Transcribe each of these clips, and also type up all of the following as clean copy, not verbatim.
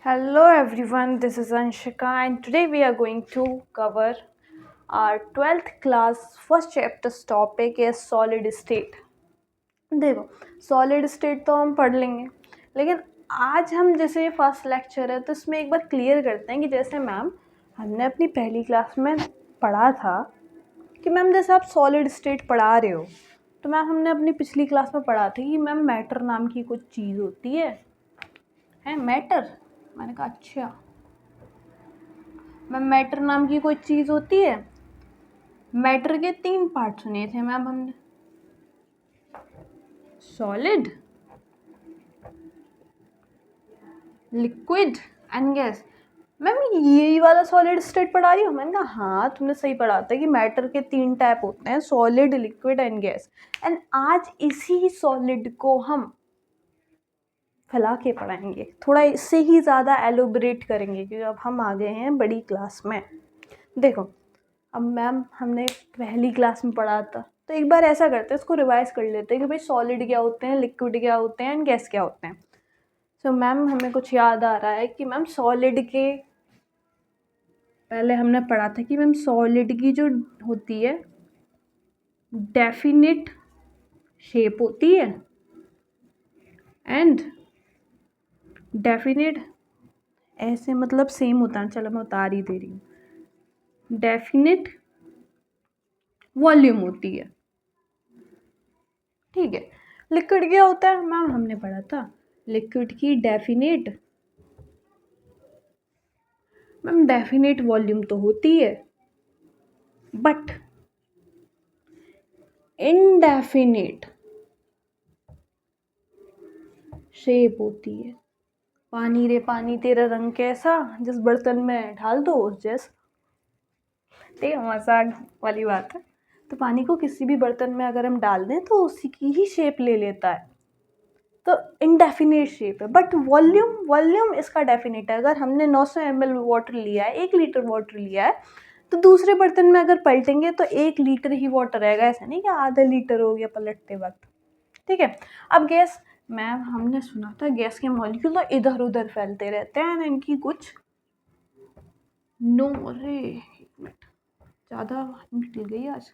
Hello everyone, this is Anshika and today we are going to cover our 12th class first chapter's topic is solid state. देखो solid state तो हम पढ़ लेंगे, लेकिन आज हम जैसे ये फर्स्ट लेक्चर है तो इसमें एक बार क्लियर करते हैं कि जैसे मैम हमने अपनी पहली क्लास में पढ़ा था कि मैम जैसे आप सॉलिड स्टेट पढ़ा रहे हो तो मैम हमने अपनी पिछली क्लास में पढ़ा था कि मैम मैटर नाम की कुछ चीज़ होती है मैटर। मैंने कहा अच्छा मैम मैटर नाम की कोई चीज़ होती है। मैटर के 3 पार्ट सुने थे मैम हमने, solid, liquid and gas. Ma'am यही वाला सॉलिड स्टेट पढ़ा रही हो? मैंने कहा हाँ तुमने सही पढ़ा था कि मैटर के 3 टाइप होते हैं, solid, liquid and gas. And आज इसी सॉलिड को हम फैला के पढ़ाएंगे, थोड़ा इससे ही ज़्यादा एलोबरेट करेंगे क्योंकि अब हम आ गए हैं बड़ी क्लास में। देखो अब मैम हमने पहली क्लास में पढ़ा था तो एक बार ऐसा करते हैं, इसको रिवाइज कर लेते हैं कि भाई सॉलिड क्या होते हैं, लिक्विड क्या होते हैं एंड गैस क्या होते हैं। सो मैम हमें कुछ याद आ रहा है कि मैम सॉलिड के पहले हमने पढ़ा था कि मैम सॉलिड की जो होती है डेफिनिट शेप होती है एंड डेफिनिट ऐसे मतलब सेम होता है, चलो मैं उतार ही दे रही हूँ, डेफिनिट वॉल्यूम होती है। ठीक है, लिक्विड क्या होता है मैम हमने पढ़ा था, लिक्विड की डेफिनेट मैम डेफिनेट वॉल्यूम तो होती है बट इनडेफिनेट शेप होती है। पानी रे पानी तेरा रंग कैसा, जिस बर्तन में ढाल दो उस जैसा। ठीक है, मजाक वाली बात है। तो पानी को किसी भी बर्तन में अगर हम डाल दें तो उसी की ही शेप ले लेता है, तो इनडेफिनेट शेप है। बट वॉल्यूम इसका डेफिनेट है। अगर हमने 900 ml वाटर लिया है, 1 लीटर वाटर लिया है, तो दूसरे बर्तन में अगर पलटेंगे तो 1 लीटर ही वाटर रहेगा, ऐसा नहीं कि आधा लीटर हो गया पलटते वक्त। ठीक है, अब गैस मैम हमने सुना था गैस के मॉलिक्यूल तो इधर उधर फैलते रहते हैं, इनकी कुछ अरे 1 मिनट ज़्यादा निकल गई आज,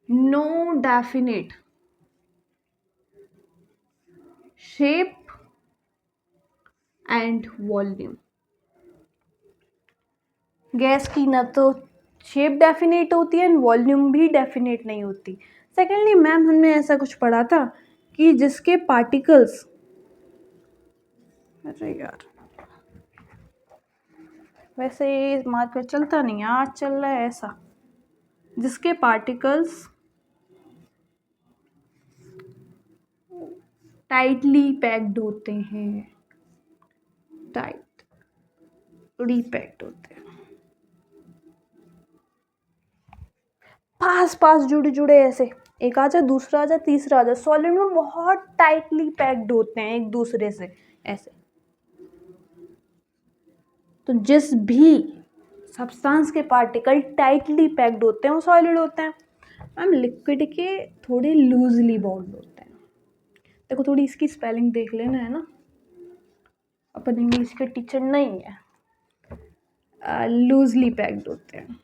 no definite shape and volume. Gas की ना तो शेप डेफिनेट होती है एंड वॉल्यूम भी डेफिनेट नहीं होती। सेकेंडली मैम हमने ऐसा कुछ पढ़ा था कि जिसके पार्टिकल्स, अरे यार वैसे ये मार्कर चलता नहीं, आज चल रहा है ऐसा, जिसके पार्टिकल्स टाइटली पैक्ड होते हैं, टाइटली पैक्ड होते हैं, पास जुड़े जुड़े ऐसे, एक आ जाए दूसरा आ जाए तीसरा आ जाए। सॉलिड में बहुत टाइटली पैक्ड होते हैं एक दूसरे से ऐसे। तो जिस भी सब्सटेंस के पार्टिकल टाइटली पैक्ड होते हैं वो सॉलिड होते हैं। मैम लिक्विड के थोड़े लूजली बाउंड होते हैं। देखो थोड़ी इसकी स्पेलिंग देख लेना है ना, अपन इंग्लिश के टीचर नहीं है। लूजली पैक्ड होते हैं।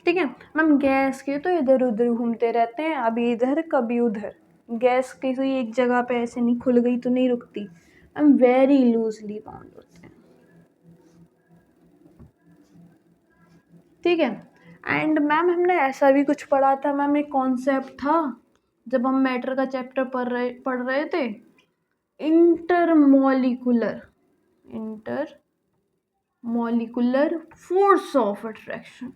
ठीक है मैम, गैस के तो इधर उधर घूमते रहते हैं, अभी इधर कभी उधर। गैस किसी एक जगह पे ऐसे नहीं खुल गई तो नहीं रुकती, मैम वेरी लूजली बाउंड होते हैं। ठीक है, एंड मैम हमने ऐसा भी कुछ पढ़ा था, मैम एक कॉन्सेप्ट था जब हम मैटर का चैप्टर पढ़ रहे थे, इंटरमॉलिकुलर फोर्स ऑफ अट्रैक्शन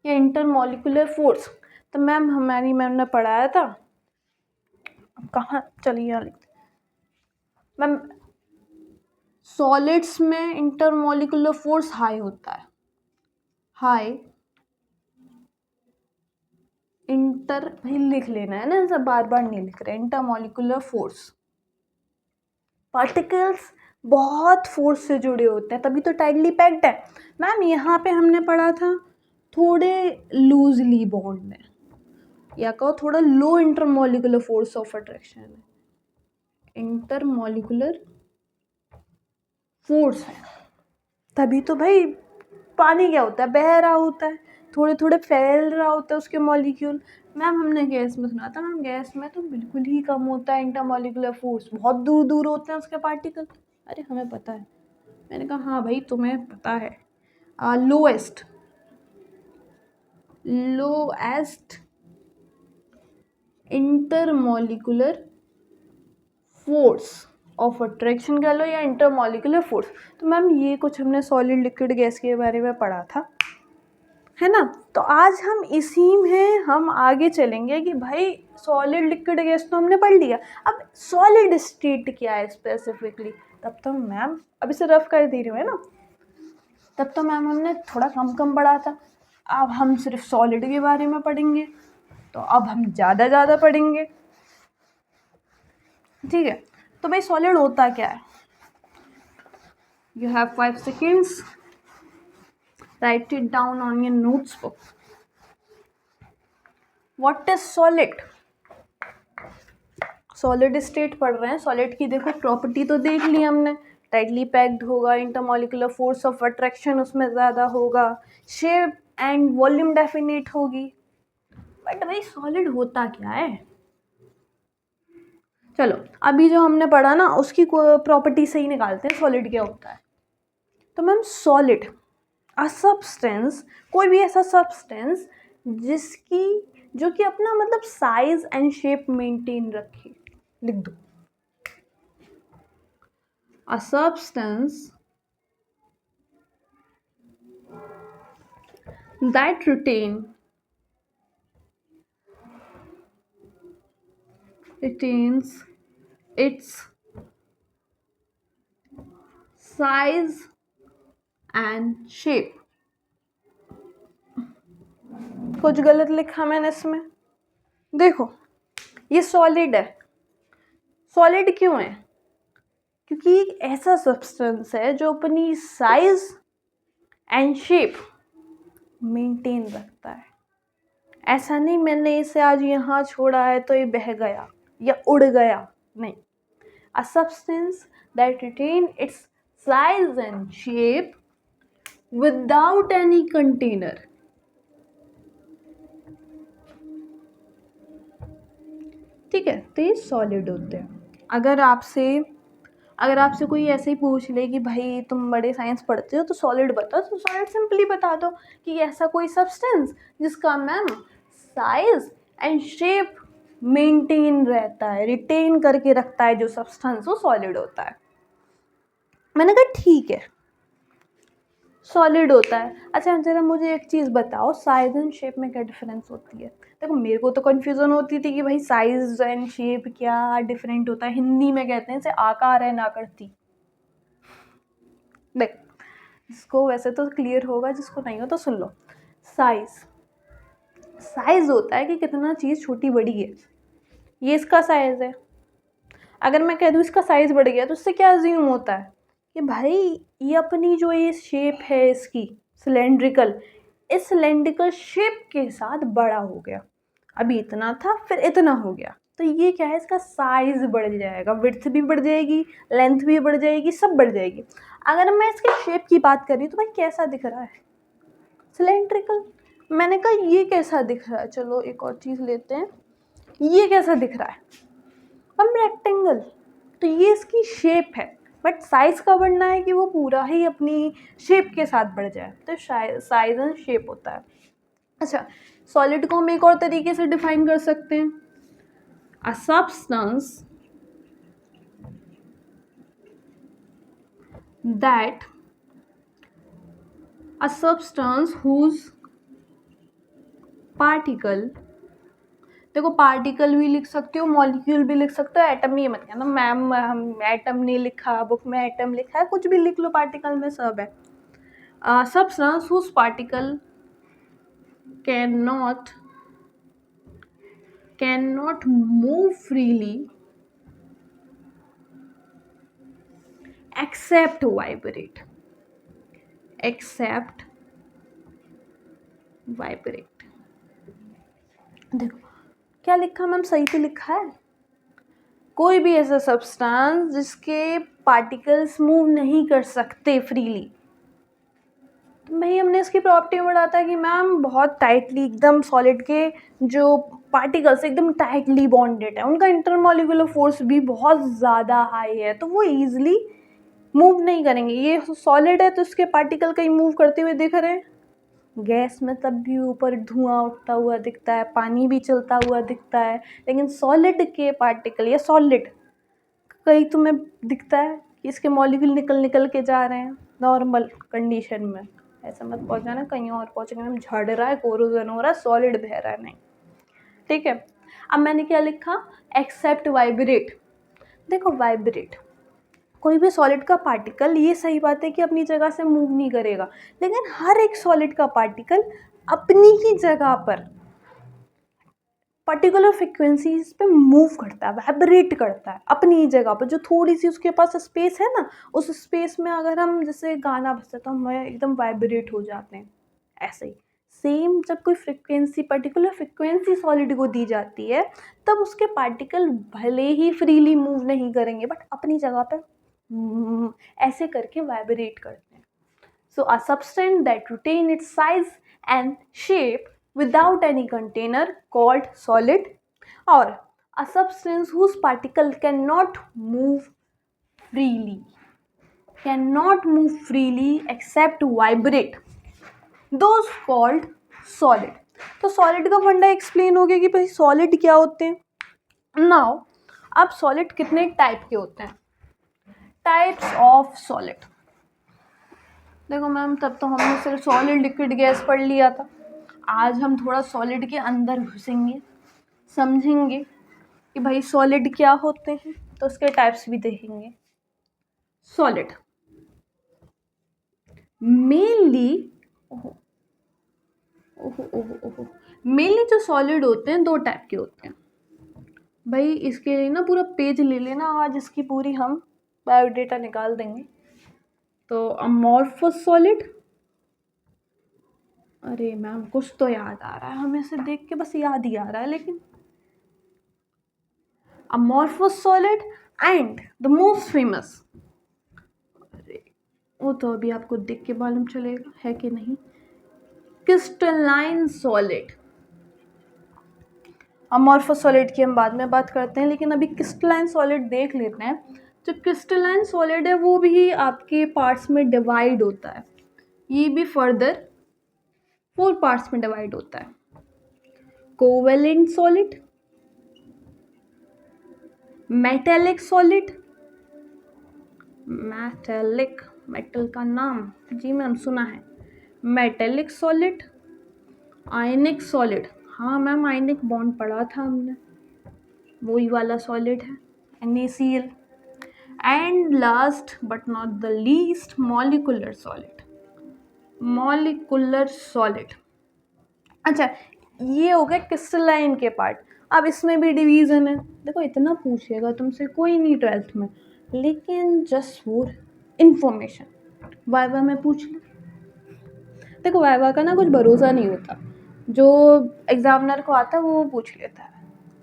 या इंटरमॉलिकुलर फोर्स। तो मैम हमारी मैम ने पढ़ाया था, कहाँ चलिए यहाँ लिखते मैम, सॉलिड्स में इंटरमॉलिकुलर फोर्स हाई होता है, हाई इंटर ही लिख लेना है ना, सब बार बार नहीं लिख रहे। इंटरमॉलिकुलर फोर्स, पार्टिकल्स बहुत फोर्स से जुड़े होते हैं तभी तो टाइटली पैक्ड है। मैम यहाँ पे हमने पढ़ा था थोड़े लूजली बॉन्ड है, या कहो थोड़ा लो इंटरमॉलिकुलर फोर्स ऑफ अट्रैक्शन है। इंटरमॉलिकुलर फोर्स है। तभी तो भाई पानी क्या होता है, बह रहा होता है, थोड़े थोड़े फैल रहा होता है उसके मॉलिक्यूल। मैम हमने गैस में सुना था, मैम गैस में तो बिल्कुल ही कम होता है इंटरमॉलिक्यूलर फोर्स, बहुत दूर दूर होते हैं उसके पार्टिकल। अरे हमें पता है। मैंने कहा हाँ भाई तुम्हें पता है। Lowest intermolecular force of attraction कह लो या इंटरमॉलिक्यूलर फोर्स। तो मैम ये कुछ हमने सॉलिड लिक्विड गैस के बारे में पढ़ा था, है ना। तो आज हम इसी में हम आगे चलेंगे कि भाई सॉलिड लिक्विड गैस तो हमने पढ़ लिया, अब सॉलिड स्टेट क्या है स्पेसिफिकली। तब तो मैम अब इसे रफ कर दे रही हूँ, है ना। तब तो मैम हमने थोड़ा कम कम पढ़ा था, अब हम सिर्फ सॉलिड के बारे में पढ़ेंगे, तो अब हम ज़्यादा पढ़ेंगे। ठीक है, तो भाई सॉलिड होता क्या है। You have 5 seconds, right it down on your notes book. What is solid. Solid state पढ़ रहे हैं, सॉलिड की देखो प्रॉपर्टी तो देख ली हमने, टाइटली पैक्ड होगा, इंटरमॉलिक्यूलर फोर्स ऑफ अट्रैक्शन उसमें ज़्यादा होगा, शेप एंड वॉल्यूम डेफिनेट होगी। बट भाई सॉलिड होता क्या है। चलो अभी जो हमने पढ़ा ना उसकी प्रॉपर्टी से ही निकालते हैं सॉलिड क्या होता है। तो मैम सॉलिड अ सब्सटेंस, कोई भी ऐसा सब्सटेंस जिसकी जो कि अपना मतलब साइज एंड शेप मेंटेन रखे। लिख दो, a substance that retains its size and shape। कुछ गलत लिखा मैंने इसमें, देखो ये सॉलिड है। सॉलिड क्यों है, क्योंकि एक ऐसा सब्सटेंस है जो अपनी साइज एंड शेप मेंटेन रखता है। ऐसा नहीं मैंने इसे आज यहाँ छोड़ा है तो ये बह गया या उड़ गया, नहीं। A substance that retain its size and shape without any container। ठीक है, तो ये सॉलिड होते हैं। अगर आपसे कोई ऐसे ही पूछ ले कि भाई तुम बड़े साइंस पढ़ते हो तो सॉलिड बताओ, तो सॉलिड सिंपली बता दो कि ऐसा कोई सब्सटेंस जिसका ma'am size and shape maintain रहता है, रिटेन करके रखता है जो सब्सटेंस, वो सॉलिड होता है। मैंने कहा ठीक है सॉलिड होता है। अच्छा जरा मुझे एक चीज़ बताओ, साइज एंड शेप में क्या डिफरेंस होती है। देखो मेरे को तो कन्फ्यूज़न होती थी कि भाई साइज एंड शेप क्या डिफरेंट होता है। हिंदी में कहते हैं इसे आकार है नाकृति। देख जिसको वैसे तो क्लियर होगा, जिसको नहीं हो तो सुन लो। साइज होता है कि कितना चीज़ छोटी बड़ी है, ये इसका साइज है। अगर मैं कह दूँ इसका साइज बढ़ गया तो उससे क्या अज्यूम होता है कि भाई ये अपनी जो ये शेप है इसकी सिलेंड्रिकल, इस सिलेंड्रिकल शेप के साथ बड़ा हो गया। अभी इतना था फिर इतना हो गया, तो ये क्या है इसका साइज बढ़ जाएगा, विड्थ भी बढ़ जाएगी, लेंथ भी बढ़ जाएगी, सब बढ़ जाएगी। अगर मैं इसके शेप की बात कर रही हूँ तो भाई कैसा दिख रहा है, सिलेंड्रिकल। मैंने कहा ये कैसा दिख रहा है, चलो एक और चीज़ लेते हैं, ये कैसा दिख रहा है, हम रेक्टेंगल। तो ये इसकी शेप है, बट साइज का बढ़ना है कि वो पूरा ही अपनी शेप के साथ बढ़ जाए, तो साइज एंड शेप होता है। अच्छा सॉलिड को हम एक और तरीके से डिफाइन कर सकते हैं, a substance that a substance whose particle, देखो पार्टिकल भी लिख सकते हो, मॉलिक्यूल भी लिख सकते हो, एटम ही मत कहना मैम हम एटम नहीं लिखा, बुक में एटम लिखा है, कुछ भी लिख लो, पार्टिकल में सब है। substance whose particle cannot move freely except vibrate। देखो क्या लिखा मैम, सही तो लिखा है। कोई भी ऐसा सब्सटेंस जिसके पार्टिकल्स मूव नहीं कर सकते फ्रीली, तो भाई हमने इसकी प्रॉपर्टी में पढ़ा था कि मैम बहुत टाइटली एकदम सॉलिड के जो पार्टिकल्स एकदम टाइटली बॉन्डेड है, उनका इंटरमॉलिक्यूलर फोर्स भी बहुत ज़्यादा हाई है, तो वो ईजिली मूव नहीं करेंगे। ये सॉलिड है तो उसके पार्टिकल कहीं मूव करते हुए दिख रहे हैं, गैस में तब भी ऊपर धुआं उठता हुआ दिखता है, पानी भी चलता हुआ दिखता है, लेकिन सॉलिड के पार्टिकल या सॉलिड कहीं तुम्हें दिखता है कि इसके मॉलिक्यूल निकल निकल के जा रहे हैं नॉर्मल कंडीशन में? ऐसा मत पहुंचाना कहीं और पहुंचेंगे, हम झड़ रहा है, कोरोजन हो रहा है, सॉलिड बह रहा है, नहीं। ठीक है, अब मैंने क्या लिखा, एक्सेप्ट वाइब्रेट। देखो वाइब्रेट, कोई भी सॉलिड का पार्टिकल, ये सही बात है कि अपनी जगह से मूव नहीं करेगा, लेकिन हर एक सॉलिड का पार्टिकल अपनी ही जगह पर पर्टिकुलर फ्रिक्वेंसीज पे मूव करता है, वाइब्रेट करता है अपनी ही जगह पर। जो थोड़ी सी उसके पास स्पेस है ना, उस स्पेस में अगर हम जैसे गाना बजता तो हम एकदम वाइब्रेट हो जाते हैं। ऐसे ही सेम जब कोई फ्रिक्वेंसी, पर्टिकुलर फ्रिक्वेंसी सॉलिड को दी जाती है, तब उसके पार्टिकल भले ही फ्रीली मूव नहीं करेंगे, बट अपनी जगह पर ऐसे करके वाइब्रेट करते हैं। So a substance that retain its size and shape without any container called solid, or a substance whose particle cannot move freely except vibrate, those called solid। तो सॉलिड का फंडा एक्सप्लेन हो गया कि भाई सॉलिड क्या होते हैं। नाउ अब सॉलिड कितने टाइप के होते हैं, टाइप्स ऑफ सॉलिड। देखो मैम तब तो हमने सिर्फ सॉलिड लिक्विड गैस पढ़ लिया था, आज हम थोड़ा सॉलिड के अंदर घुसेंगे, समझेंगे कि भाई सॉलिड क्या होते हैं, तो उसके टाइप्स भी देखेंगे। सॉलिड मेनली मेनली जो सॉलिड होते हैं दो टाइप के होते हैं। भाई इसके लिए ना पूरा पेज ले लेना, आज इसकी पूरी हम बायोडेटा निकाल देंगे। तो अमॉर्फस सॉलिड, अरे मैम कुछ तो याद आ रहा है, हमें से देख के बस याद ही आ रहा है, लेकिन amorphous solid and the most famous, अरे वो तो अभी आपको देख के मालूम चलेगा है कि नहीं, क्रिस्टलाइन सॉलिड। अमॉर्फस सॉलिड की हम बाद में बात करते हैं, लेकिन अभी क्रिस्टलाइन सॉलिड देख लेते हैं। जो क्रिस्टलाइन सॉलिड है वो भी आपके पार्ट्स में डिवाइड होता है, ये भी फर्दर 4 पार्ट्स में डिवाइड होता है। Covalent solid, metallic solid, metallic metal का नाम जी मैम सुना है, मेटेलिक सॉलिड, आयनिक सॉलिड, हाँ मैम आयनिक बॉन्ड पढ़ा था हमने, वही वाला सॉलिड है NaCl, and last but not the least molecular solid. Molecular solid, अच्छा ये हो गया क्रिस्टलाइन के पार्ट। अब इसमें भी डिवीज़न है, देखो इतना पूछेगा तुमसे कोई नहीं 12th में, लेकिन जस्ट फॉर इंफॉर्मेशन वाइवा में पूछ ले। देखो वाइवा का ना कुछ भरोसा नहीं होता, जो एग्जामिनर को आता है वो पूछ लेता है,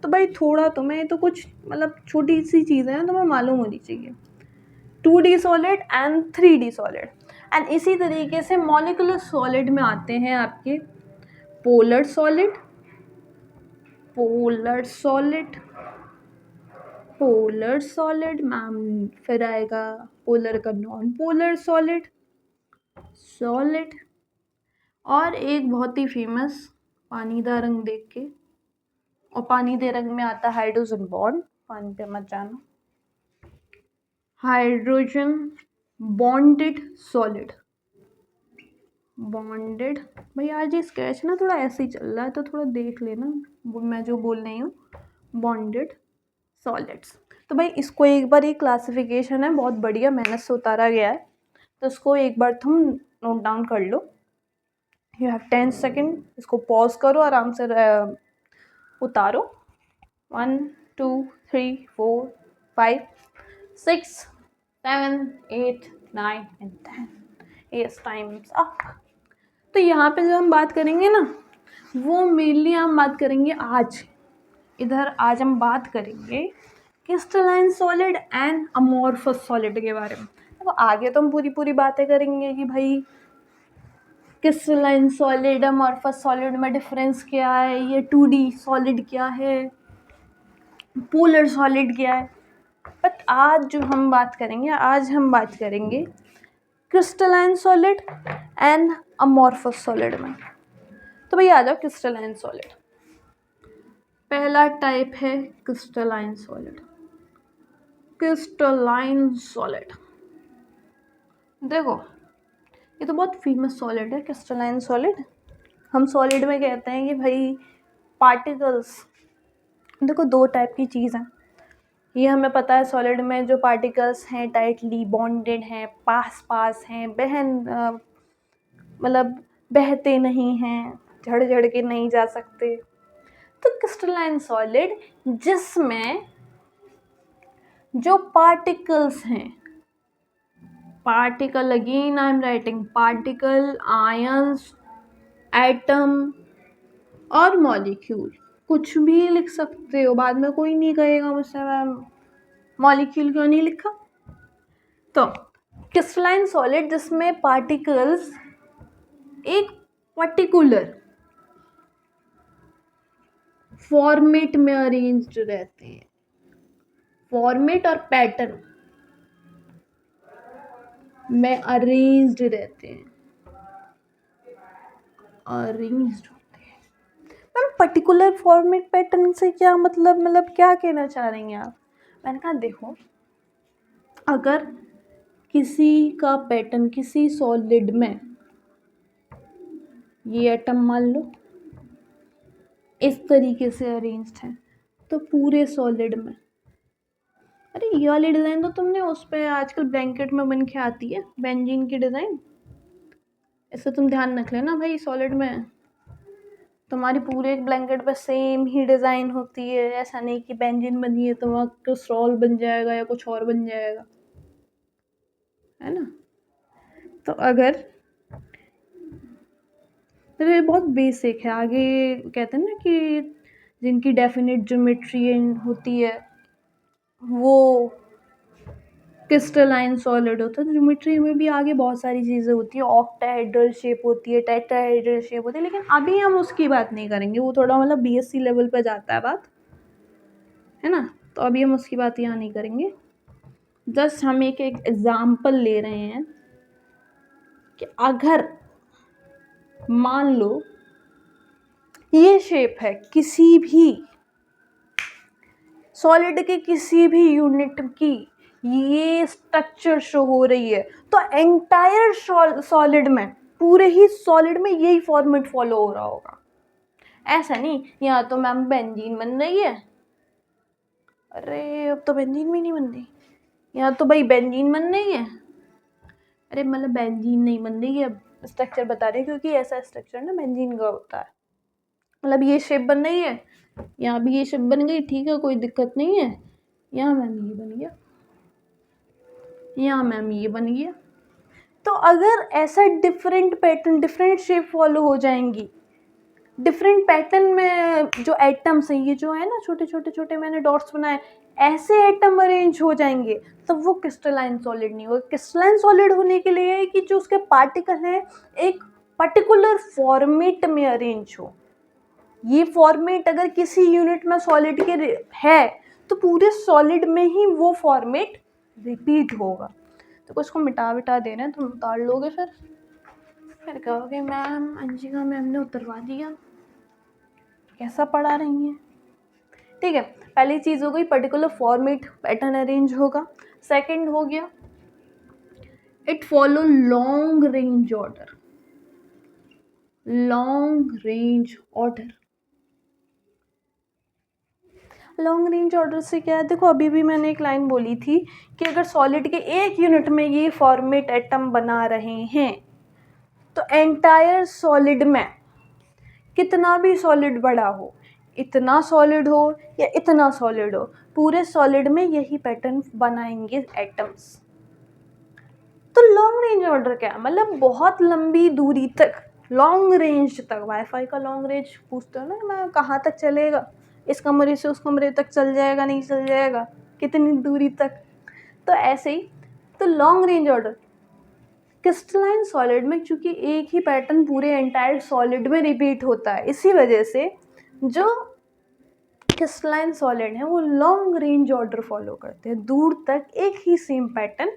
तो भाई थोड़ा तुम्हें तो कुछ मतलब छोटी सी चीज़ें हैं तुम्हें मालूम होनी चाहिए। 2D solid and 3D solid, and इसी तरीके से मॉलिकुलर सॉलिड में आते हैं आपके polar solid, polar solid, polar solid ma'am, फिर आएगा पोलर का नॉन पोलर सॉलिड, सॉलिड, और एक बहुत ही फेमस पानीदार रंग देख के, और पानीदार रंग में आता है हाइड्रोजन बॉन्ड, पानी पे मत जाना, हाइड्रोजन बॉन्डेड सॉलिड, बॉन्डेड। भाई आज ये स्केच ना थोड़ा ऐसे ही चल रहा है तो थोड़ा देख लेना वो मैं जो बोल रही हूँ, बॉन्डेड सॉलिड्स। तो भाई इसको एक बार, ये क्लासिफिकेशन है बहुत बढ़िया, मेहनत से उतारा गया है, तो इसको एक बार तुम नोट डाउन कर लो। यू हैव 10 सेकेंड, इसको पॉज करो, आराम से उतारो। 1 2 3 4 5 6 7 8 9 and 10, yes time's up। तो यहाँ पे जो हम बात करेंगे ना, वो मेनली हम बात करेंगे आज, इधर आज हम बात करेंगे crystalline solid and amorphous solid के बारे में। देखो आगे तो हम पूरी पूरी बातें करेंगे कि भाई क्रिस्टलाइन सॉलिड अमॉर्फस सॉलिड में डिफरेंस क्या है, ये 2D सॉलिड क्या है, पोलर सॉलिड क्या है। बट आज जो हम बात करेंगे, आज हम बात करेंगे crystalline solid and amorphous solid में। तो भैया आ जाओ क्रिस्टलाइन सॉलिड। पहला टाइप है क्रिस्टलाइन सॉलिड। क्रिस्टलाइन सॉलिड, देखो ये तो बहुत फेमस सॉलिड है क्रिस्टलाइन सॉलिड। हम सॉलिड में कहते हैं कि भाई पार्टिकल्स, देखो दो टाइप की चीज़ हैं, ये हमें पता है। सॉलिड में जो पार्टिकल्स हैं टाइटली बॉन्डेड हैं, पास पास हैं, मतलब बहते नहीं हैं, झड़ झड़ के नहीं जा सकते। तो क्रिस्टलाइन सॉलिड जिसमें जो पार्टिकल्स हैं, particle, again I am writing particle, ions, atom और मॉलिक्यूल, कुछ भी लिख सकते हो, बाद में कोई नहीं कहेगा मुझसे मैम मॉलिक्यूल क्यों नहीं लिखा। तो क्रिस्टलाइन सॉलिड जिसमें पार्टिकल्स एक पर्टिकुलर फॉर्मेट में अरेंज्ड रहते हैं, फॉर्मेट और पैटर्न में अरेंज्ड रहते हैं, अरेंज्ड होते हैं। मैम पर्टिकुलर फॉर्मेट पैटर्न से क्या मतलब क्या कहना चाह रही हैं आप? मैंने कहा देखो, अगर किसी का पैटर्न किसी सॉलिड में, ये एटम मान लो इस तरीके से अरेंज्ड है, तो पूरे सॉलिड में, अरे ये वाली डिज़ाइन तो तुमने उस पे आजकल ब्लैंकेट में बन के आती है, बेंजीन की डिज़ाइन, इससे तुम ध्यान रख लेना भाई। सॉलिड में तुम्हारी पूरे एक ब्लैंकेट पे सेम ही डिज़ाइन होती है, ऐसा नहीं कि बेंजीन बनी है तो वहाँ क्रिस्टॉल बन जाएगा या कुछ और बन जाएगा, है ना। तो अगर, तो ये बहुत बेसिक है, आगे कहते हैं ना कि जिनकी डेफिनेट ज्योमेट्री होती है वो क्रिस्टलाइन सॉलिड होता है। ज्योमेट्री में भी आगे बहुत सारी चीज़ें होती है, ऑक्टाहेड्रल शेप होती है, टेट्राहेड्रल शेप होती है, लेकिन अभी हम उसकी बात नहीं करेंगे, वो थोड़ा मतलब BSc लेवल पर जाता है बात, है ना। तो अभी हम उसकी बात यहाँ नहीं करेंगे। जस्ट हम एक एग्जाम्पल ले रहे हैं कि अगर मान लो ये शेप है किसी भी सॉलिड के किसी भी यूनिट की, ये स्ट्रक्चर शो हो रही है, तो एंटायर सॉलिड में, पूरे ही सॉलिड में यही फॉर्मेट फॉलो हो रहा होगा। ऐसा नहीं यहाँ तो मैम बेंजीन बन रही है, अरे अब तो बेंजीन भी नहीं बन रही, यहाँ तो भाई बेंजीन बन रही है, अरे मतलब बेंजीन नहीं बन रही है, अब स्ट्रक्चर बता रहे हैं क्योंकि ऐसा स्ट्रक्चर ना बेंजीन का होता है, मतलब ये शेप बन रही है, यहाँ भी ये शेप बन गई, ठीक है कोई दिक्कत नहीं है, यहाँ मैम ये बन गया, यहाँ मैम ये बन गया। तो अगर ऐसा different pattern, different shape follow हो जाएंगी, डिफरेंट पैटर्न में जो एटम्स हैं, ये जो है ना छोटे छोटे छोटे मैंने डॉट्स बनाए, ऐसे एटम अरेंज हो जाएंगे, तो वो क्रिस्टलाइन सॉलिड नहीं होगा। क्रिस्टलाइन सॉलिड होने के लिए है कि जो उसके पार्टिकल हैं एक पर्टिकुलर फॉर्मेट में अरेंज हो। ये फॉर्मेट अगर किसी यूनिट में सॉलिड के है तो पूरे सॉलिड में ही वो फॉर्मेट रिपीट होगा। तो कुछ को मिटा दे रहे हैं, तुम उतार लोगे, फिर कहोगे मैम अंशिका मैम ने उतरवा दिया, कैसा पढ़ा रही हैं। ठीक है, पहली चीज़ हो गई पर्टिकुलर फॉर्मेट पैटर्न अरेंज होगा। सेकंड हो गया it follow long range order, long range order. Long range order से क्या है, देखो अभी भी मैंने एक लाइन बोली थी कि अगर सॉलिड के एक यूनिट में ये फॉर्मेट एटम बना रहे हैं तो एंटायर सॉलिड में कितना भी सॉलिड बड़ा हो, इतना सॉलिड हो या इतना सॉलिड हो, पूरे सॉलिड में यही पैटर्न बनाएंगे एटम्स। तो लॉन्ग रेंज ऑर्डर क्या है, मतलब बहुत लंबी दूरी तक, लॉन्ग रेंज तक, वाईफाई का लॉन्ग रेंज पूछते हो ना मैं कहाँ तक चलेगा, इस कमरे से उस कमरे तक चल जाएगा नहीं चल जाएगा, कितनी दूरी तक। तो ऐसे ही तो long range order crystalline solid में चूंकि एक ही पैटर्न पूरे एंटायर सॉलिड में रिपीट होता है, इसी वजह से जो क्रिस्टलाइन सॉलिड है वो लॉन्ग रेंज ऑर्डर फॉलो करते हैं, दूर तक एक ही सेम पैटर्न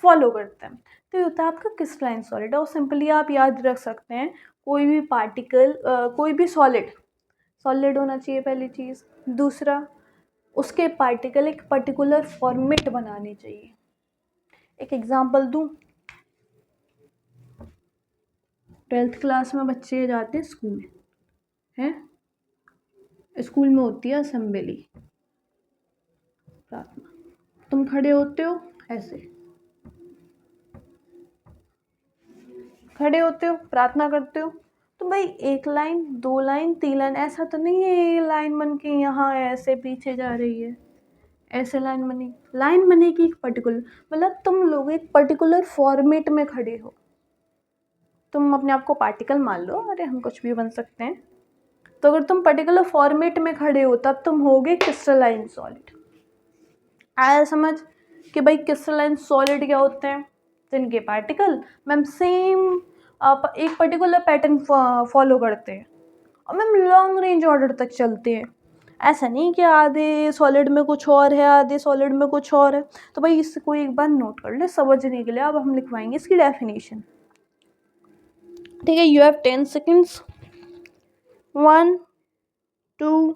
फॉलो करते हैं। तो ये होता है आपका क्रिस्टलाइन सॉलिड। और सिंपली आप याद रख सकते हैं कोई भी पार्टिकल कोई भी सॉलिड सॉलिड होना चाहिए पहली चीज़। दूसरा, उसके पार्टिकल एक पर्टिकुलर फॉर्मेट बनाने चाहिए। एक एग्जांपल दूं, 12th क्लास में बच्चे जाते हैं स्कूल, हैं स्कूल में होती है असेंबली, प्रार्थना, तुम खड़े होते हो ऐसे, खड़े होते हो प्रार्थना करते हो, तो भाई एक लाइन, दो लाइन, तीन लाइन, ऐसा तो नहीं है ये लाइन बन के यहाँ ऐसे पीछे जा रही है, ऐसे लाइन बनेगी एक पर्टिकुलर, मतलब तुम लोग एक पर्टिकुलर फॉर्मेट में खड़े हो। तुम अपने आप को पार्टिकल मान लो, अरे हम कुछ भी बन सकते हैं, तो अगर तुम पर्टिकुलर फॉर्मेट में खड़े हो तब तुम होगे क्रिस्टलाइन सॉलिड। आया समझ कि भाई क्रिस्टलाइन सॉलिड क्या होते हैं? जिनके पार्टिकल मैम सेम एक पर्टिकुलर पैटर्न फॉलो करते हैं और मैम लॉन्ग रेंज ऑर्डर तक चलते हैं। ऐसा नहीं कि आधे सॉलिड में कुछ और है, आधे सॉलिड में कुछ और है। तो भाई इसको एक बार नोट कर ले समझने के लिए। अब हम लिखवाएंगे इसकी डेफिनेशन, ठीक है। यू हैव 10 सेकेंड्स, 1 2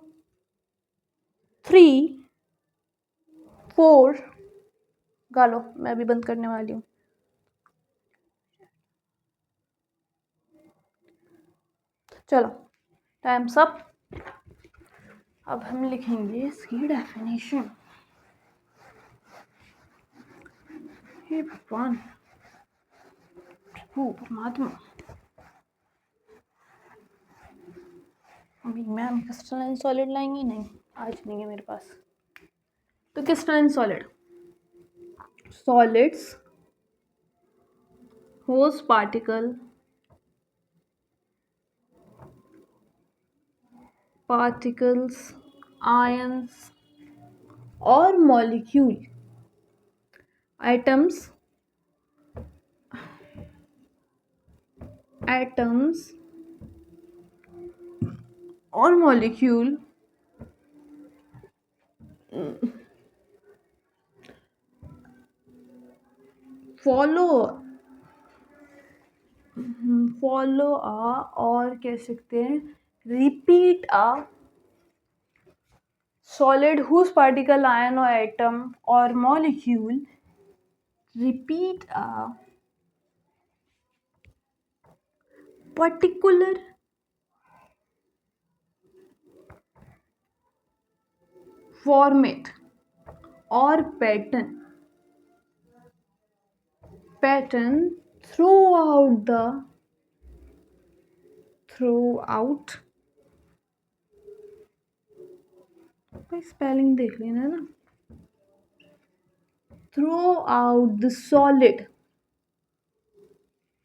3 4, गालो, मैं अभी बंद करने वाली हूँ। चलो टाइम्स अप। अब हम लिखेंगे इसकी डेफिनेशन। हे भगवान, प्रभु परमात्मा, अभी मैम क्रिस्टलाइन सॉलिड लाएंगी? नहीं, आज नहीं है मेरे पास। तो crystalline solid, solids whose particles, ions और molecule, atoms और molecule फॉलो और कह सकते हैं repeat solid whose particle, ion or atom or molecule repeat a particular format or pattern throughout spelling देख लेना ना, throughout the solid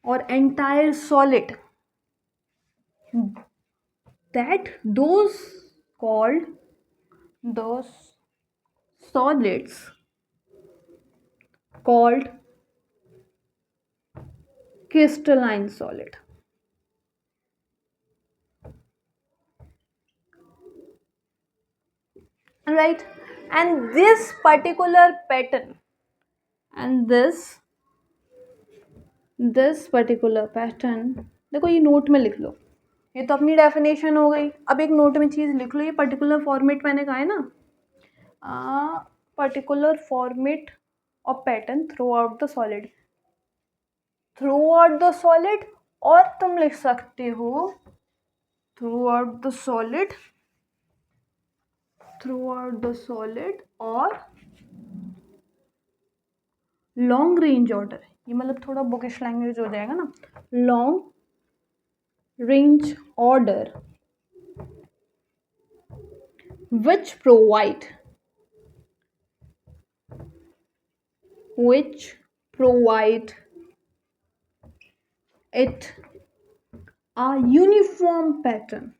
or entire solid, that those solids called crystalline solid. Right, and this particular pattern देखो ये note में लिख लो। ये तो अपनी डेफिनेशन हो गई। अब एक नोट में चीज़ लिख लो, ये पर्टिकुलर फॉर्मेट मैंने कहा है ना, पर्टिकुलर फॉर्मेट और pattern through out the solid, और तुम लिख सकते हो थ्रू आउट द सॉलिड और लॉन्ग रेंज ऑर्डर। ये मतलब थोड़ा बुकिश लैंग्वेज हो जाएगा ना, long range order which provide it a uniform pattern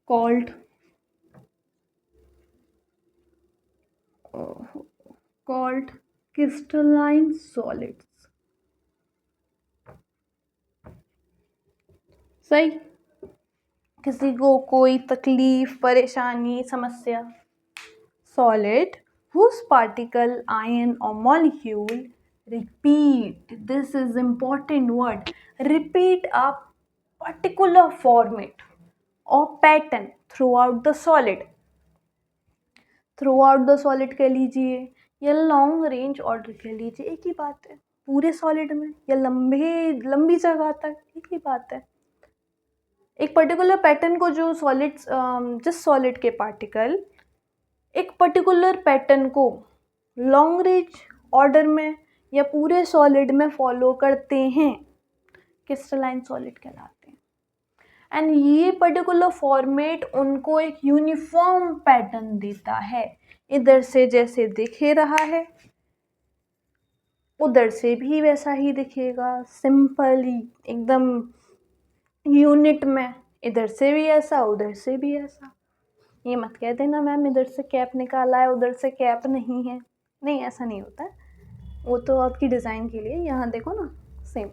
called called crystalline solids. सही? किसी को कोई तकलीफ, परेशानी, समस्या? Solid whose particle, ion or molecule repeat, this is important word, repeat a particular format or pattern throughout the solid. Through out the solid कह लीजिए या लॉन्ग रेंज ऑर्डर कह लीजिए, एक ही बात है। पूरे सॉलिड में या लंबी जगह तक, एक ही बात है। एक पर्टिकुलर पैटर्न को जो सॉलिड्स, जिस सॉलिड के पार्टिकल एक पर्टिकुलर पैटर्न को लॉन्ग रेंज ऑर्डर में या पूरे सॉलिड में फॉलो करते हैं, क्रिस्टलाइन सॉलिड कहलाते हैं। एंड ये पर्टिकुलर फॉर्मेट उनको एक यूनिफॉर्म पैटर्न देता है। इधर से जैसे दिख रहा है उधर से भी वैसा ही दिखेगा, सिंपली एकदम यूनिट में, इधर से भी ऐसा उधर से भी ऐसा। ये मत कह देना मैम इधर से कैप निकाला है उधर से कैप नहीं है, नहीं ऐसा नहीं होता है, वो तो आपकी डिज़ाइन के लिए। यहाँ देखो ना सेम,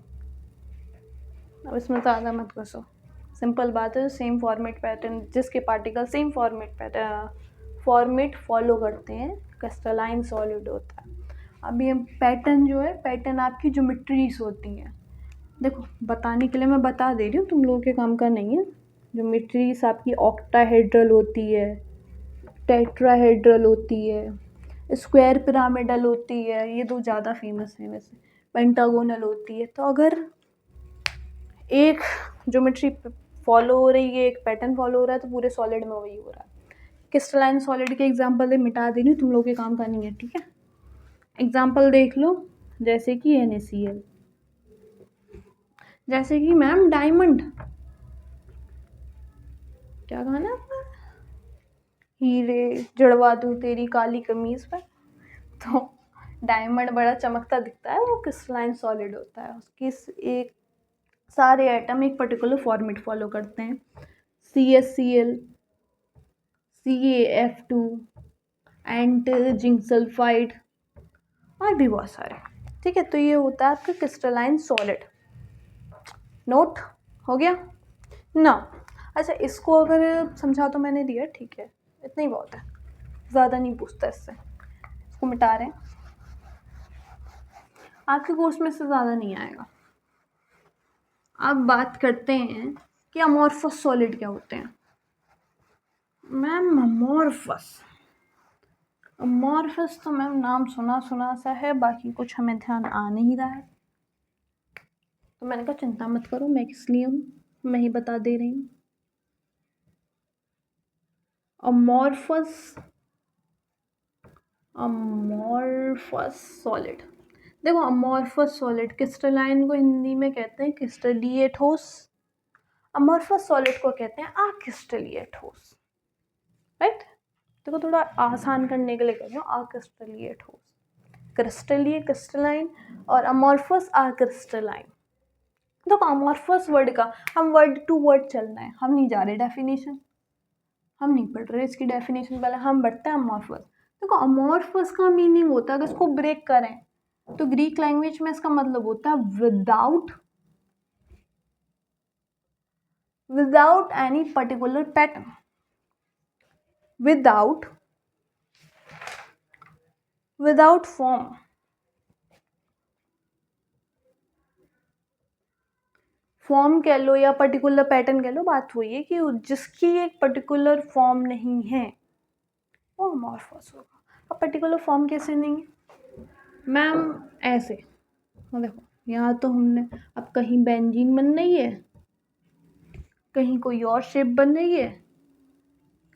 अब इसमें ज़्यादा मत घुसो, सिंपल बात है। सेम फॉर्मेट पैटर्न, जिसके पार्टिकल सेम फॉर्मेट फॉलो करते हैं, क्रिस्टलाइन सॉलिड होता है। अब ये पैटर्न जो है, पैटर्न आपकी ज्योमेट्रीज होती हैं। देखो बताने के लिए मैं बता दे रही हूँ, तुम लोगों के काम का नहीं है। ज्योमेट्रीज आपकी ऑक्टाहेड्रल होती है, टेट्राहेड्रल होती है, स्क्वायर पिरामिडल होती है, ये दो ज़्यादा फेमस हैं वैसे, पेंटागोनल होती है। तो अगर एक ज्योमेट्री फॉलो हो रही है, एक पैटर्न फॉलो हो रहा है, तो पूरे सॉलिड में वही हो रहा है। क्रिस्टलाइन सॉलिड के एग्जांपल मिटा दे रही हूँ, तुम लोगों के काम का नहीं है, ठीक है। एग्जांपल देख लो, जैसे कि NaCl, जैसे कि मैम डायमंड, क्या कहा ना, हीरे जड़वा दूँ तेरी काली कमीज पर, तो डायमंड बड़ा चमकता दिखता है, वो क्रिस्टलाइन सॉलिड होता है। उसकी एक सारे एटम एक पर्टिकुलर फॉर्मेट फॉलो करते हैं, CaCl, CaF2, and zinc sulphide और भी बहुत सारे, ठीक है। तो ये होता है आपका क्रिस्टलाइन सॉलिड। नोट हो गया ना? अच्छा, इसको अगर समझा तो मैंने दिया, ठीक है, इतना ही बहुत है, ज़्यादा नहीं पूछता इससे, इसको मिटा रहे हैं, आपके कोर्स में से ज़्यादा नहीं आएगा। अब बात करते हैं कि अमॉर्फस सॉलिड क्या होते हैं। मैम अमॉर्फस तो मैम नाम सुना सा है, बाकी कुछ हमें ध्यान आ नहीं रहा है, तो मैंने कहा चिंता मत करो, मैं किस लिए हूँ, मैं ही बता दे रही हूँ। अमॉर्फस सॉलिड, देखो अमॉर्फस सॉलिड, क्रिस्टलाइन को हिंदी में कहते हैं क्रिस्टलीय ठोस, अमॉर्फस सॉलिड को कहते हैं अक्रिस्टलीय ठोस, राइट। देखो थोड़ा आसान करने के लिए कह रही हूँ, अक्रिस्टलीय ठोस, क्रिस्टलीय क्रिस्टलाइन और अमॉर्फस अक्रिस्टलाइन। तो अमॉर्फस वर्ड का हम वर्ड टू वर्ड चलना है, हम नहीं जा रहे डेफिनेशन, हम नहीं पढ़ रहे इसकी डेफिनेशन, पहले हम बढ़ते हैं अमॉर्फस। देखो अमॉर्फस का मीनिंग होता है, अगर इसको ब्रेक करें तो ग्रीक लैंग्वेज में इसका मतलब होता है without any particular pattern, without form. Form कह लो या पर्टिकुलर पैटर्न कह लो, बात वही है कि जिसकी एक पर्टिकुलर फॉर्म नहीं है वो अमॉर्फस होगा। अब पर्टिकुलर फॉर्म कैसे नहीं है मैम? ऐसे देखो, यहाँ तो हमने, अब कहीं बेंजीन बन रही है, कहीं कोई और शेप बन रही है,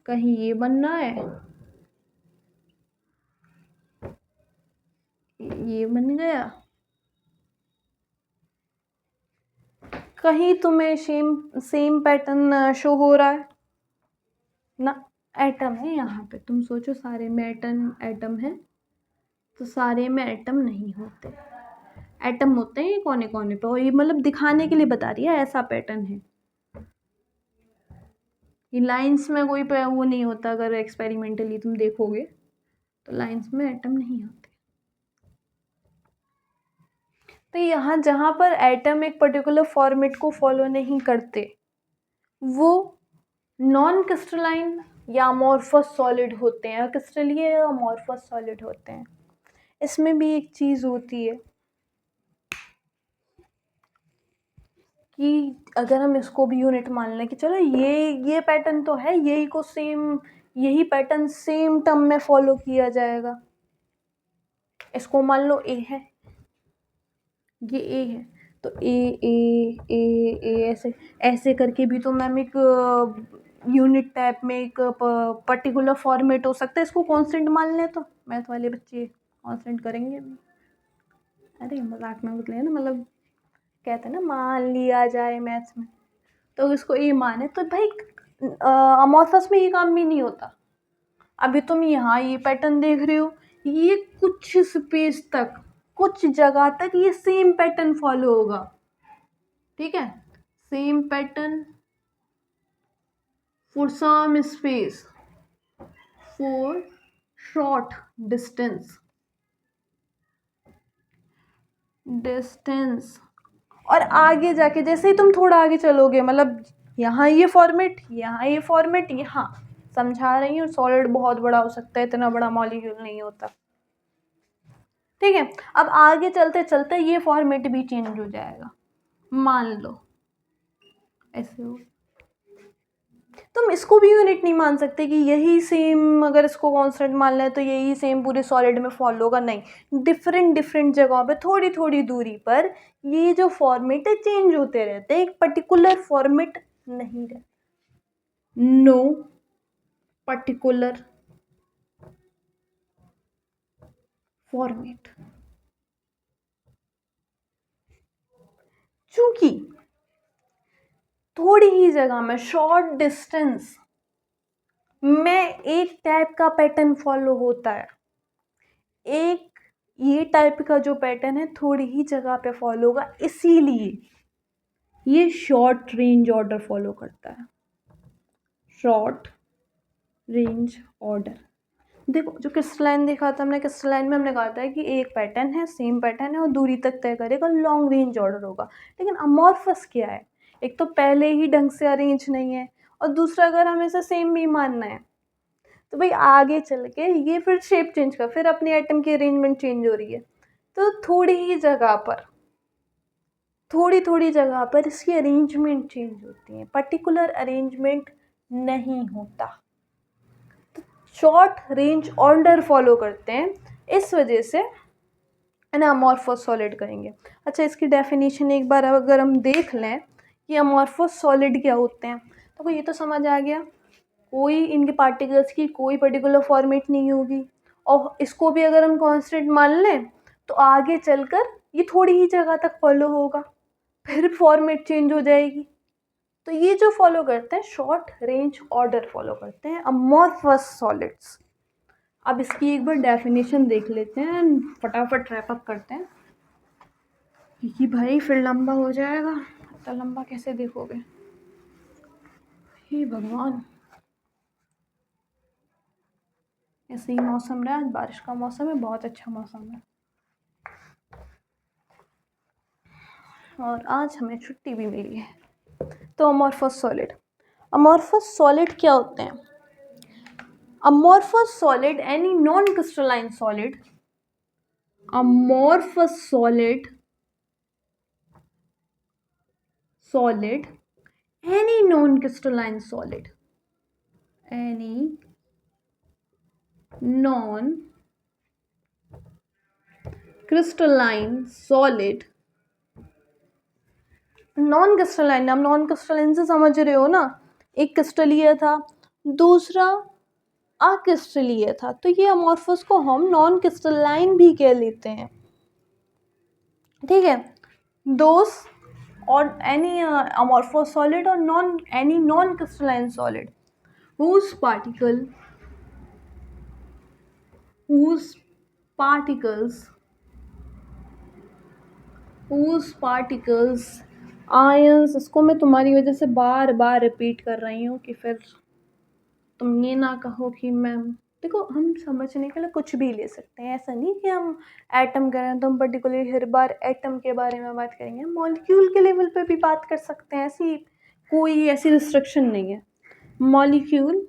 कहीं ये बनना है, ये बन गया, कहीं तुम्हें सेम पैटर्न शो हो रहा है ना। एटम है यहाँ पे, तुम सोचो सारे में एटम है, तो सारे में एटम नहीं होते, एटम होते हैं कोने कोने पे, और ये मतलब दिखाने के लिए बता रही है ऐसा पैटर्न है, ये लाइंस में कोई वो नहीं होता, अगर एक्सपेरिमेंटली तुम देखोगे तो लाइंस में एटम नहीं होते। तो यहाँ जहाँ पर एटम एक पर्टिकुलर फॉर्मेट को फॉलो नहीं करते वो नॉन क्रिस्टलाइन या अमॉर्फस सॉलिड होते हैं, क्रिस्टलीय या अमॉर्फस सॉलिड होते हैं। इसमें भी एक चीज़ होती है कि अगर हम इसको भी यूनिट मान लें कि चलो ये पैटर्न तो है, यही पैटर्न सेम टर्म में फॉलो किया जाएगा। इसको मान लो ए है, ये ए है, तो ए ऐसे ऐसे करके भी तो मैम एक यूनिट टाइप में एक पर्टिकुलर फॉर्मेट हो सकता है। इसको कांस्टेंट मान ले तो मैथ वाले बच्चे कांस्टेंट करेंगे। अरे मजाक में मतलब ना, मतलब कहते हैं ना मान लिया जाए मैथ्स में, तो इसको ए माने तो भाई अमॉर्फस में ये काम भी नहीं होता। अभी तुम यहाँ ये पैटर्न देख रहे हो, ये कुछ स्पेस तक, कुछ जगह तक ये सेम पैटर्न फॉलो होगा, ठीक है, same pattern for some space for short distance और आगे जाके जैसे ही तुम थोड़ा आगे चलोगे, मतलब यहाँ ये फॉर्मेट, यहाँ ये फॉर्मेट, यहाँ समझा रही हूँ, सॉलिड बहुत बड़ा हो सकता है, इतना बड़ा मॉलिक्यूल नहीं होता, ठीक है। अब आगे चलते चलते ये फॉर्मेट भी चेंज हो जाएगा, मान लो ऐसे हो। तुम इसको भी यूनिट नहीं मान सकते कि यही सेम, अगर इसको कांस्टेंट मान लें तो यही सेम पूरे सॉलिड में फॉलो होगा, नहीं, डिफरेंट डिफरेंट जगहों पे थोड़ी थोड़ी दूरी पर ये जो फॉर्मेट है चेंज होते रहते हैं, एक पर्टिकुलर फॉर्मेट नहीं रहता। नो पर्टिकुलर फॉर्मेट, चूंकि थोड़ी ही जगह में शॉर्ट डिस्टेंस में एक टाइप का पैटर्न फॉलो होता है, एक ये टाइप का जो पैटर्न है थोड़ी ही जगह पे फॉलो होगा, इसीलिए ये शॉर्ट रेंज ऑर्डर फॉलो करता है। शॉर्ट रेंज ऑर्डर देखो, जो क्रिस्टलाइन देखा था हमने, क्रिस्टलाइन में हमने कहा था कि एक पैटर्न है, सेम पैटर्न है और दूरी तक तय करेगा, लॉन्ग रेंज ऑर्डर होगा। लेकिन अमॉर्फस क्या है, एक तो पहले ही ढंग से अरेंज नहीं है, और दूसरा अगर हमें इसे सेम भी मानना है तो भाई आगे चल के ये फिर शेप चेंज कर, फिर अपनी एटम की अरेंजमेंट चेंज हो रही है, तो थोड़ी ही जगह पर, थोड़ी थोड़ी जगह पर इसकी अरेंजमेंट चेंज होती है, पर्टिकुलर अरेंजमेंट नहीं होता। तो शॉर्ट रेंज ऑर्डर फॉलो करते हैं, इस वजह से अमॉर्फस सॉलिड करेंगे। अच्छा, इसकी डेफिनेशन एक बार अगर हम देख लें कि अमॉर्फस सॉलिड क्या होते हैं, तो ये तो समझ आ गया, कोई इनके पार्टिकल्स की कोई पर्टिकुलर फॉर्मेट नहीं होगी, और इसको भी अगर हम कांस्टेंट मान लें तो आगे चलकर ये थोड़ी ही जगह तक फॉलो होगा, फिर फॉर्मेट चेंज हो जाएगी। तो ये जो फॉलो करते हैं शॉर्ट रेंज ऑर्डर फॉलो करते हैं अमॉर्फस सॉलिड्स। अब इसकी एक बार डेफिनेशन देख लेते हैं, फटाफट रैप अप करते हैं, क्योंकि भाई फिर लंबा हो जाएगा। तो लंबा कैसे देखोगे, हे भगवान। ऐसे ही मौसम रहा, आज बारिश का मौसम है, बहुत अच्छा मौसम है, और आज हमें छुट्टी भी मिली है। तो अमॉर्फस सॉलिड, अमॉर्फस सॉलिड क्या होते हैं? Amorphous solid, any non-crystalline solid, amorphous solid, any non-crystalline solid, any non-crystalline solid, non crystalline, हम नॉन क्रिस्टलाइन से समझ रहे हो ना, एक क्रिस्टलीय था, दूसरा अक्रिस्टलीय था, तो ये अमॉर्फस को हम नॉन क्रिस्टलाइन भी कह लेते हैं, ठीक है। दोस और एनी अमॉर्फस सॉलिड और any non crystalline solid whose particles ions, इसको मैं तुम्हारी वजह से बार बार रिपीट कर रही हूँ कि फिर तुम ये ना कहो कि मैम, देखो हम समझने के लिए कुछ भी ले सकते हैं, ऐसा नहीं कि हम एटम करें तो हम पर्टिकुलरली हर बार एटम के बारे में बात करेंगे, मॉलिक्यूल के लेवल पे भी बात कर सकते हैं, ऐसी कोई ऐसी रिस्ट्रिक्शन नहीं है। Molecule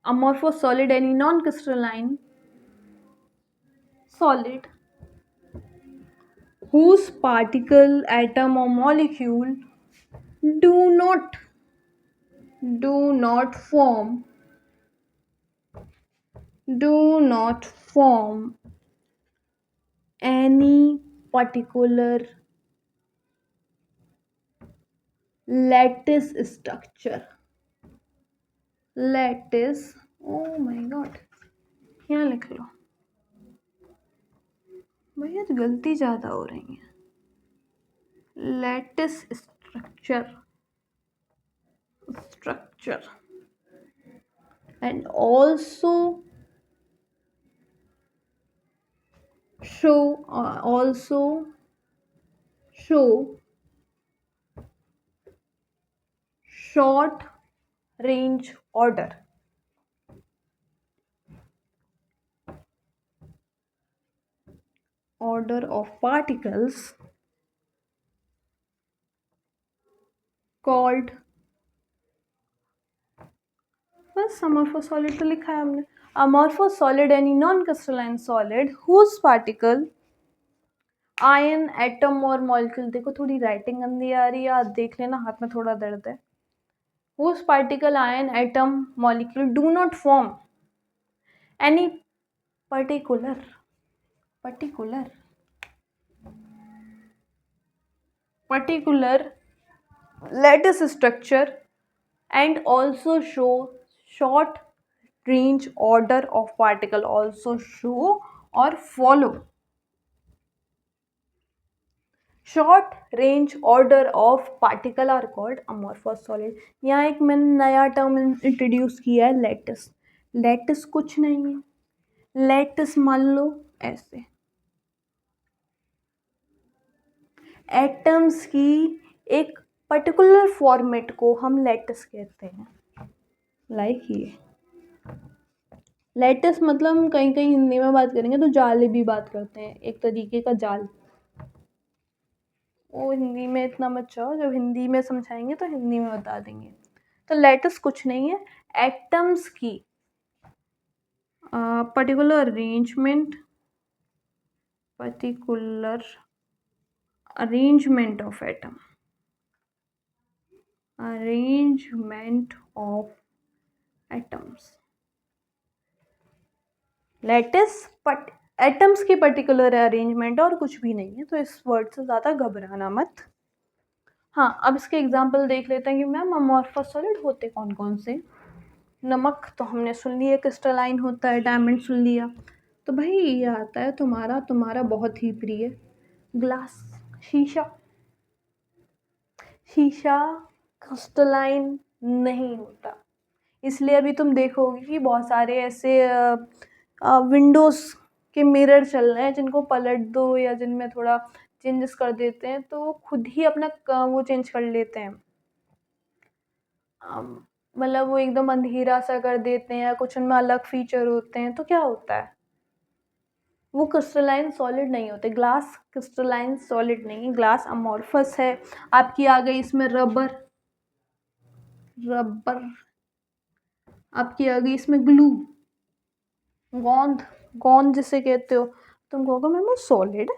amorphous solid, any non-crystalline solid whose particle, atom or molecule do not form any particular lattice structure. Lattice, oh my god, यहाँ लिख लो भैया, तो गलती ज़्यादा हो रही है। Lattice structure and also show short range order. Order of particles called, बस amorphous solid तो लिखा है हमने। Amorphous solid, any non-crystalline solid whose particle, ion, atom और मॉलिक्यूल, देखो थोड़ी राइटिंग गंदी आ रही है, आप देख लेना, हाथ में थोड़ा दर्द है। whose particle, ion, atom, molecule do not form any particular lattice structure and also show short range order of particle, also show or follow short range order of particle are called amorphous solid. यहाँ एक मैंने नया term introduce किया है, lattice. Lattice कुछ नहीं है, lattice मान लो ऐसे एटम्स की एक पर्टिकुलर फॉर्मेट को हम लैटिस कहते हैं। लाइक ये लैटिस मतलब हम कहीं कहीं हिंदी में बात करेंगे तो जाल भी बात करते हैं, एक तरीके का जाल। वो हिंदी में इतना मत चाहो, जब हिंदी में समझाएंगे तो हिंदी में बता देंगे। तो लैटिस कुछ नहीं है, एटम्स की particular arrangement of atom, lattice atoms की पर्टिकुलर अरेंजमेंट और कुछ भी नहीं है, तो इस वर्ड से ज़्यादा घबराना मत। हाँ, अब इसके एग्जाम्पल देख लेते हैं कि मैम अमॉर्फस सॉलिड होते कौन कौन से। नमक तो हमने सुन लिया, क्रिस्टलाइन होता है, डायमंड सुन लिया। तो भाई ये आता है तुम्हारा बहुत ही प्रिय ग्लास, शीशा क्रिस्टलाइन नहीं होता, इसलिए अभी तुम देखोगे कि बहुत सारे ऐसे विंडोज़ के मिरर चल रहे हैं जिनको पलट दो या जिनमें थोड़ा चेंजेस कर देते हैं तो खुद ही अपना वो चेंज कर लेते हैं, मतलब वो एकदम अंधेरा सा कर देते हैं या कुछ उनमें अलग फीचर होते हैं। तो क्या होता है, वो क्रिस्टलाइन सॉलिड नहीं होते। ग्लास क्रिस्टलाइन सॉलिड नहीं, ग्लास अमॉर्फस है। आपकी आ गई इसमें रबर, आपकी आ गई इसमें ग्लू, गोंद जिसे कहते हो। तुम कहोगे मैम वो सॉलिड है,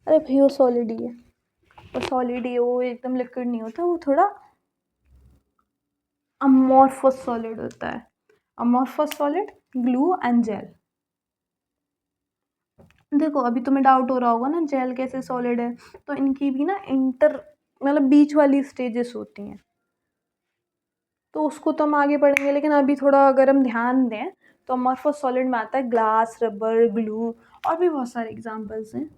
अरे भाई वो सॉलिड ही है, वो एकदम लिक्विड नहीं होता, वो थोड़ा अमॉर्फस सॉलिड होता है। Amorphous solid, glue and gel. देखो अभी तुम्हें डाउट हो रहा होगा ना, जेल कैसे सॉलिड है, तो इनकी भी ना मतलब बीच वाली स्टेजेस होती हैं, तो उसको तो हम आगे पढ़ेंगे। लेकिन अभी थोड़ा अगर हम ध्यान दें तो अमॉर्फस सॉलिड में आता है ग्लास, रबर, ग्लू और भी बहुत सारे एग्जांपल्स हैं।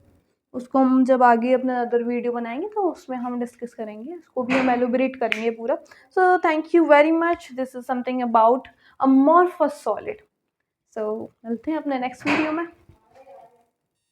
उसको हम जब आगे अपना अदर वीडियो बनाएंगे तो उसमें हम डिस्कस करेंगे, उसको भी हम एलोबरेट करेंगे पूरा। So thank you very much, this is something about amorphous solid. So मिलते हैं अपने नेक्स्ट वीडियो में।